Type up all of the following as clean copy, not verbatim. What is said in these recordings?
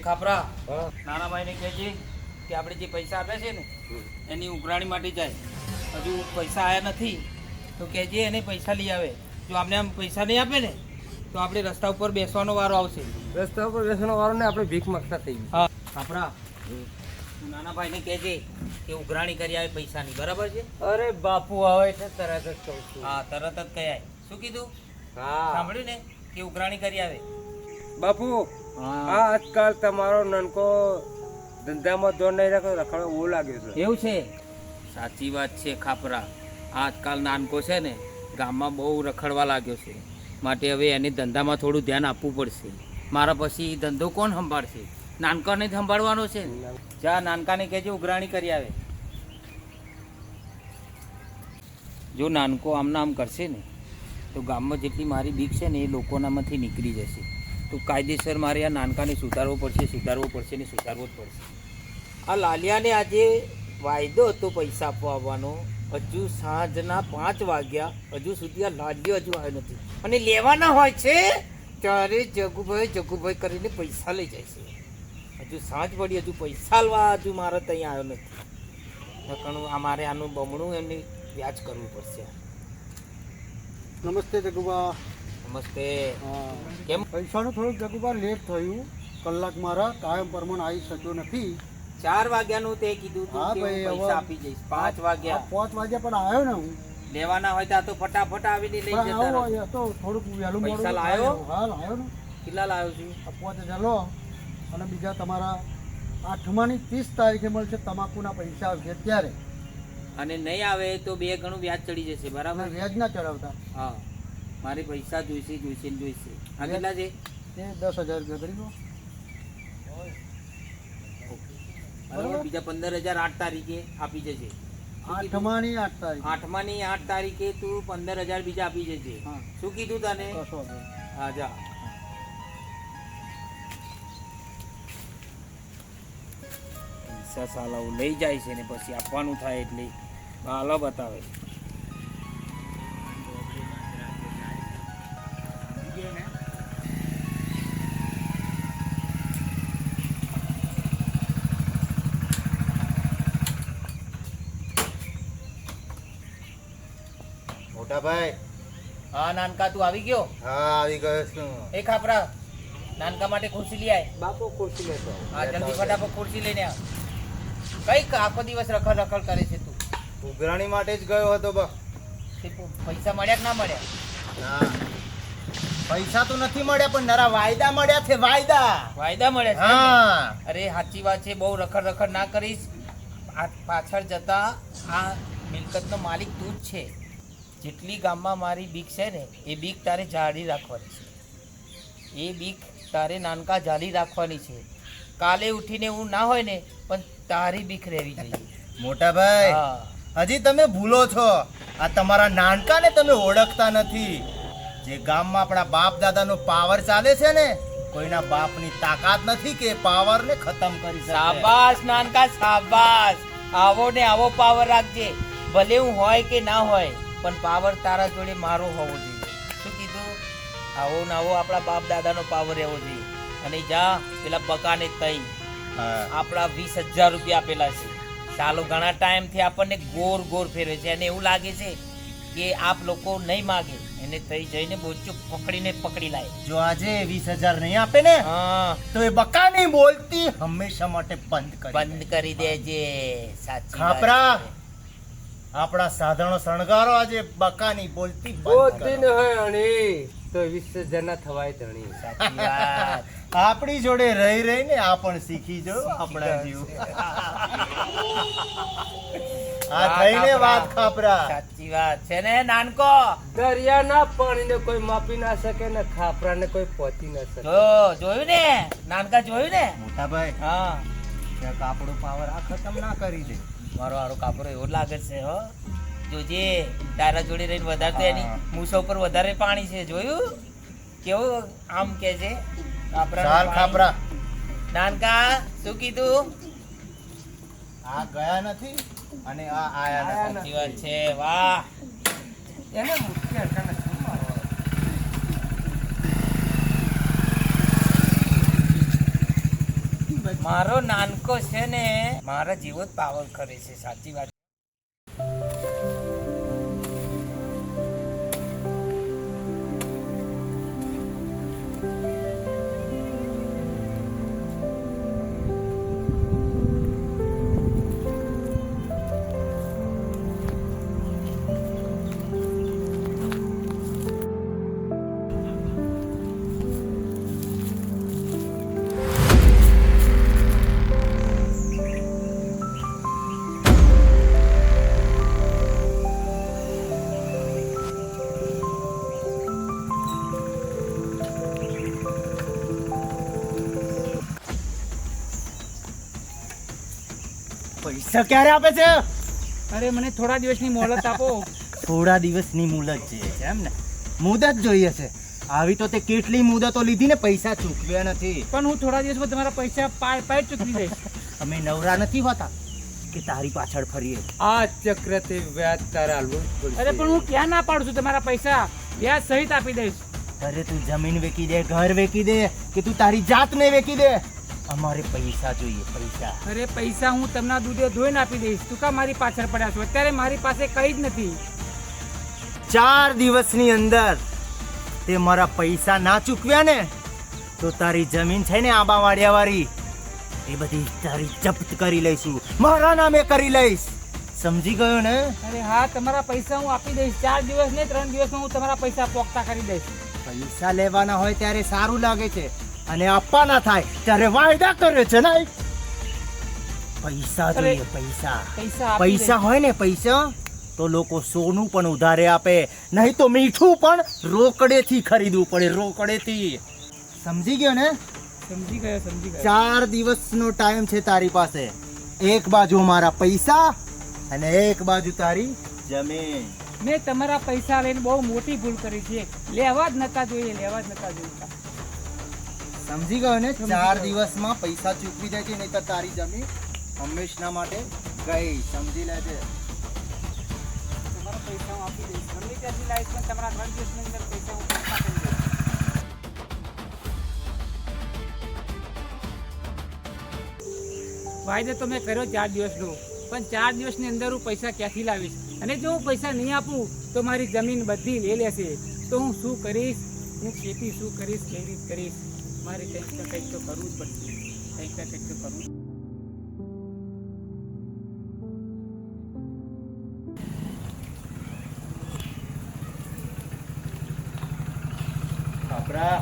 ખાપરા નાના ભાઈને કહેજે કે આપણે જે પૈસા આપે છે ને એની ઉઘરાણી માટે જાય. હજુ પૈસા આવ્યા નથી તો કહેજે એને પૈસા લઈ આવે. જો આપણે આમ પૈસા નહીં આપે ને તો આપણે રસ્તા ઉપર બેસવાનો વારો આવશે. રસ્તા ઉપર બેસવાનો વારો ને આપણે ભીખ માંગતા થઈ ગઈ. હા ખાપરા નાના ભાઈને કહેજે કે ઉઘરાણી કરી આવે પૈસાની. બરાબર છે? અરે બાપુ આવે છે તરત જ કહું છું. હા તરત જ કહે. શું કીધું? હા સાંભળ્યું ને કે ઉઘરાણી કરી આવે. બાપુ આ આજકાલ તમારો નનકો ધંધામાં દોર નહીં રાખો રખડો બહુ લાગ્યો છે. એવું છે? સાચી વાત છે ખાપરા. આજકાલ નાનકો છે ને ગામમાં બહુ રખડવા લાગ્યો છે, માટે હવે એને ધંધામાં થોડું ધ્યાન આપવું પડશે. મારા પછી ધંધો કોણ સંભાળશે? નાનકાને જ સંભાળવાનો છે ને. જા નાનકાને કહેજો ઉઘરાણી કરી આવે. જો નાનકો આમના આમ કરશે ને તો ગામમાં જેટલી મારી બીક છે ને એ લોકોનામાંથી નીકળી જશે. તો કાયદેસર મારે આ નાનકાને સુધારવો પડશે ને સુધારવો જ પડશે. આ લાલિયાને આજે વાયદો હતો પૈસા આપવા આવવાનો. હજુ સાંજના 5 વાગ્યા હજુ સુધી આ લાલિયો હજુ આવ્યો નથી, અને લેવાના હોય છે ત્યારે જગુભાઈ કરીને પૈસા લઈ જાય છે. હજુ સાંજ પડી હજુ પૈસા લેવા હજુ મારે ત્યાં આવ્યો નથી. અમારે આનું બમણું એમને વ્યાજ કરવું પડશે. નમસ્તે જગુબા. નમસ્તે. કેમ? પૈસાનું થોડુંક જગુબા લેટ થયું. કલાક મારા કાયમ પ્રમાણે આવી શક્યો નથી. 4 વાગ્યાનું તે કીધું તું હા કે ભાઈ, હું પૈસા આપી જઈશ. 5 વાગ્યા 5 વાગ્યા પણ આવ્યો ને હું. લેવાના હોય તો ફટાફટ આવીને લઈ પણ જતા રહો. આવો તો થોડુંક વહેલું મોડું પૈસા લાયો? હા લાયો ને. કેટલા લાવ્યો છું? આ 5000 લો અને બીજા તમારા 8માની 30 તારીખે મળશે તમાકુના પૈસા આવશે ત્યારે. અને નહીં આવે તો 2 ગણું વ્યાજ ચડી જશે. બરાબર? વ્યાજ ના ચડાવતા. હા, મારે પૈસા જોઈશે. આ કેટલા છે? એ 10000 રૂપિયા કરી દો. બરાબર. બીજા 15000 8 તારીખે આપી જજે. 8માની 8 તારીખ. 8માની 8 તારીખે તું 15000 બીજા આપી જજે. હા. શું કીધું તને? કશો વાંધો નહીં. હા જા. પૈસા સાલાઓ લઈ જાય છે ને પછી આપવાનું થાય એટલે બાલા બતાવે. મોટા ભાઈ. હા નાનકા તું આવી ગયો? હા આવી ગયો છું. એ ખાપરા નાનકા માટે ખુરશી લઈ આય. બાપુ ખુરશી લેતો. હા જલ્દી ફટાફટ ખુરશી લઈને આવ. કઈ આખો દિવસ રખડ કરે છે તું? ઉઘરાણી માટે જ ગયો હતો બા. પૈસા મળ્યા કે ના મળ્યા? ના પૈસા તો નથી મળ્યા પણ નરા વાયદા મળ્યા છે. વાયદા મળ્યા છે? હા અરે સાચી વાત છે. બહુ રખડ ના કરીશ. પાછળ જતા આ મિલકતનો માલિક તું જ છે. જેટલી ગામમાં મારી બીક છે ને એ બીક તારે જાળી રાખવાની છે. એ બીક તારે નાનકા જાળી રાખવાની છે. કાલે ઉઠીને હું ના હોય ને પણ તારી બીક રહેવી જોઈએ. મોટા ભાઈ હા હજી તમે ભૂલો છો. આ તમારા નાનકાને તમે ઓળખતા નથી. જે ગામમાં આપણા બાપ દાદાનો પાવર ચાલે છે ને, કોઈના બાપની તાકાત નથી કે પાવરને ખતમ કરી શકે. શાબાશ નાનકા શાબાશ. આવો ને આવો પાવર રાખજે. ભલે હું હોય કે ના હોય પણ પાવર તારા જોડે મારો હોવો જોઈએ. શું કીધું? આવો ને આવો આપણા બાપ દાદાનો પાવર રહેવો જોઈએ. અને જા પેલા બકાને તઈ હા. આપણા 20000 રૂપિયા આપેલા છે. ચાલો ઘણા ટાઈમથી આપણને ગોર ફેરવે છે અને એવું લાગે છે કે આપ લોકો નહીં માગે એને થઈ જઈને બોચું પકડી લાય. જો આજે 20000 નહીં આપે ને હા તો એ બકાની બોલતી હંમેશા માટે બંધ કરી દેજે. સાચી વાત ખાપરા છે. આપણા સાધનો શણગારો આજે બકાની બોલતી બંધ બોલતી ન કરો. હોય અણી તો 20000 ના થવાય ધણી. સાચી વાત. આપણી જોડે રહી રહીને આ પણ શીખી જો આપણા જીવ. આ થઈને વાત ખાપરા. સાચી વાત છે ને નાનકો. દરિયાના પાણીને કોઈ માપી ના શકે ને ખાપરાને કોઈ પહોંચી ના શકે. જોયું ને નાનકા? જોયું ને? મોટા ભાઈ હા ક્યાંક આપણો પાવર આ ખતમ ના કરી દે. મારો હારો કાપરો એવો લાગે છે. હો જોજે તારા જોડે રહીને વધારે તો એની મૂછો ઉપર વધારે પાણી છે. જોયું કેવું આમ કે છે ચાલ ખાપરા. નાનકા શું કીધું? આ ગયા નથી અને આ આયા નથી. સાચી વાત છે. વાહ. એને મુઠ્ઠી હટાને શું મારવાનું? નથી. મારો નાનકો છે ને મારા જેવો જ પાવર કરે છે. સાચી વાત. પૈસા ક્યારે આપે છે? અરે મને થોડા દિવસની મોહલત આપો. થોડા દિવસની મુદત જોઈએ છે એમ ને? મુદત જોઈએ છે? આવી તો તે કેટલી મુદતો લીધી ને પૈસા ચૂકવ્યા નથી. પણ હું થોડા દિવસમાં તમારા પૈસા પાય ચૂકવી દઈશ. અમે નવરા નથી હોતા કે તારી પાછળ ફરીએ. આ ચક્ર તે વ્યાજ તારે હાલવું જ પડશે. અરે પણ હું ક્યાં ના પાડું છું તમારા પૈસા વ્યાજ સહિત આપી દઈશ. અરે તું જમીન વેચી દે, ઘર વેચી દે, કે તું તારી જાતને વેચી દે, અમારે પૈસા જોઈએ, પૈસા. અરે પૈસા હું તમને દૂધે ધોઈને આપી દઈશ. તું કા મારી પાછળ પડ્યા છો? અત્યારે મારી પાસે કઈ જ નથી. 4 દિવસની અંદર તે મારા પૈસા ના ચૂકવ્યા ને તો તારી જમીન છે ને આંબાવાડિયા વાળી એ બધી તારી જપ્ત કરી લઈશું, મારા નામે કરી લઈશ. સમજી ગયો ને? અરે હા, તમારા પૈસા હું આપી દઈશ. 4 દિવસ ને 3 દિવસમાં હું તમારા પૈસા પોખતા કરી દઈશ. પૈસા લેવાના હોય ત્યારે સારું લાગે છે અને આપવાના થાય ત્યારે વાયદા કરે છે ને. પૈસા જોઈએ, પૈસા. પૈસા આપી પૈસા હોય ને, પૈસા તો લોકો સોનું પણ ઉધારે આપે, નહીં તો મીઠું પણ રોકડેથી ખરીદવું પડે, રોકડેથી. સમજી ગયો ને? સમજી ગયો. 4 દિવસનો ટાઈમ છે તારી પાસે. એક બાજુ મારા પૈસા અને એક બાજુ તારી જમીન. મેં તમારા પૈસા લઈને બહુ મોટી ભૂલ કરી છે. લેવા જ નતા જોઈએ. સમજી ગયો ને? 4 દિવસમાં પૈસા ચૂકવી દે છે, નહીં તો તારી જમીન હંમેશના માટે ગઈ. સમજી લેજે. તમારા પૈસા હું આપી દઈશ. ગમે ત્યાંથી લાવીશ પણ તમારા 3 દિવસની અંદર પૈસા હું પોખતા કરી દઈશ. વાયદો તો મેં કર્યો 4 દિવસનો, પણ 4 દિવસની અંદર હું પૈસા ક્યાંથી લાવીશ? અને જો હું પૈસા નહીં આપું તો મારી જમીન બધી લઈ લેશે. તો હું શું કરીશ? હું ખેતી શું કરીશ? કેવી રીતે કરીશ? મારે કંઈક તો કરવું જ પડશે. કંઈક તો કરવું. આપણા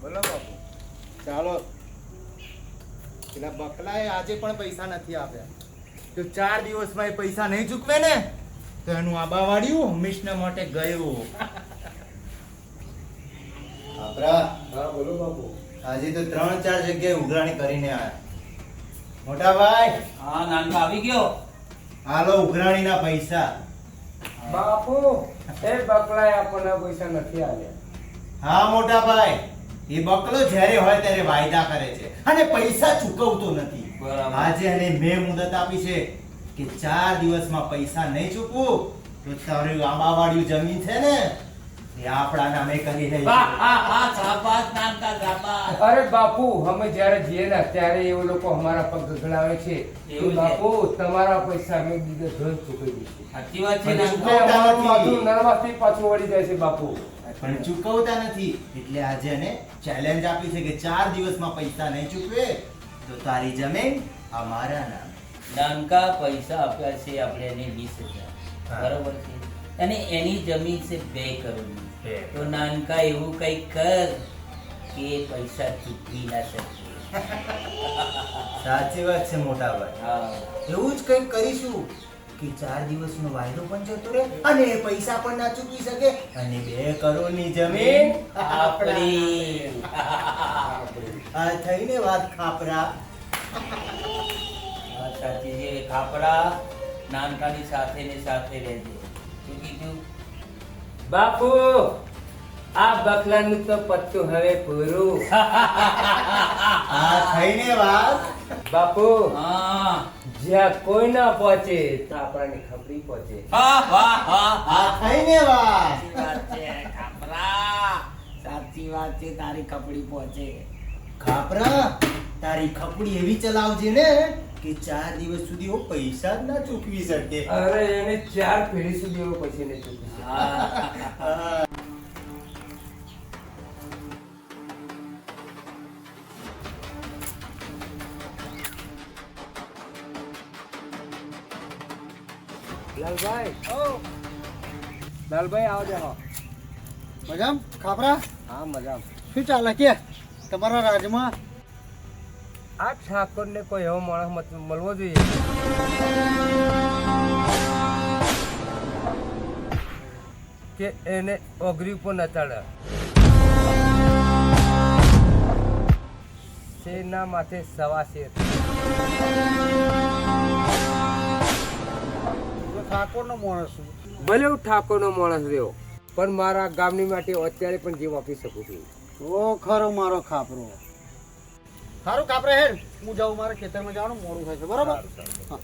બોલો બાપુ. ચાલો. પેલા બકલાએ આજે પણ પૈસા નથી આપ્યા. તો 4 દિવસમાં એ પૈસા નહીં ચૂકવે ને તો એનું આબાવાડિયું હંમેશના માટે ગયું. આપણા હા બોલો બાપુ. આજે તો 3-4 જગ્યાએ ઉઘરાણી કરીને આયા. મોટા ભાઈ, હા, નાનકા આવી ગયો. હાલો ઉઘરાણીના પૈસા. બાપુ એ બકલાએ આપણને પૈસા નથી આલ્યા. હા મોટા ભાઈ, એ બકલો જ્યારે હોય ત્યારે વાયદા કરે છે અને પૈસા ચૂકવતો નથી. બરાબર. આજે એને મેં મુદત આપી છે કે 4 દિવસમાં પૈસા નહીં ચૂકવું તો તારી આંબાવાડિયું જમીન છે ને એ આપણા નામે કરી રહી છે. અરે બાપુ, અમે જ્યારે જઈએ ને ત્યારે એ લોકો અમારા પગ ગગડાવે છે. એવું છે? બાપુ તમારા પૈસા અમે બીજે ધોઈ ચૂકી દઈશું. સાચી વાત છે. પણ નાનકા. ચૂકવતા અમારું નથી. માથું નરવાથી પાછું વળી જાય છે બાપુ. પણ ચૂકવતા નથી એટલે આજે એને ચેલેન્જ આપી છે કે 4 દિવસમાં પૈસા નહીં ચૂકવે તો તારી જમીન અમારા નામે. નાનકા પૈસા આપ્યા છે આપણે એને 20,000 બરોબર છે, અને એની જમીન છે 2 કરોડની. તો નાનકા એવું કંઈક કર કે પૈસા ચૂકવી ના શકે. સાચી વાત છે મોટા ભાઈ. હા, એવું જ કંઈક કરીશું કે 4 દિવસનો વાયદો પણ જતો રહે અને એ પૈસા પણ ના ચૂકવી શકે અને 2 કરોડની જમીન આપણી. આ થઈને વાત ખાપરા. વાત સાચી છે. ખાપડા નાનકાની સાથે ને સાથે રહેજે. શું કીધું? બાપુ આ બકલાનું તો પત્તું હવે પૂરું. આ થઈને વાત. બાપુ હા, જ્યાં કોઈ ના પહોંચે તો આપણને ખબરી પહોંચે. આ થઈને વાત. સાચી વાત છે ખાપરા. સાચી વાત છે, તારી કપડી પહોંચે. ખાપરા તારી ખપડી એવી ચલાવજે ને કે 4 દિવસ સુધી ઓ પૈસા જ ના ચૂકવી શકે. અરે એને 4 પેઢી સુધી એવો પૈસા નહીં ચૂકવી. હા. લાલભાઈ લાલભાઈ આવો દેખો. મજામ ખાપરા હા મજા. શું ચાલે કે તમારા રાજમાં? આ ઠાકોરને કોઈ એવો માણસ મળવો જોઈએ કે એને ઓગરી ઉપર નચાડે. શેરના માથે સવા શેર. ઠાકોરનો માણસ છું. ભલે હું ઠાકોરનો માણસ રહ્યો પણ મારા ગામની માટે અત્યારે પણ જીવ આપી શકું છું. ઓ ખરો મારો ખાપરો. સારું ખાપરા હેડ હું જાઉં, મારે ખેતરમાં જવાનું મોડું થાય છે. બરાબર? હા.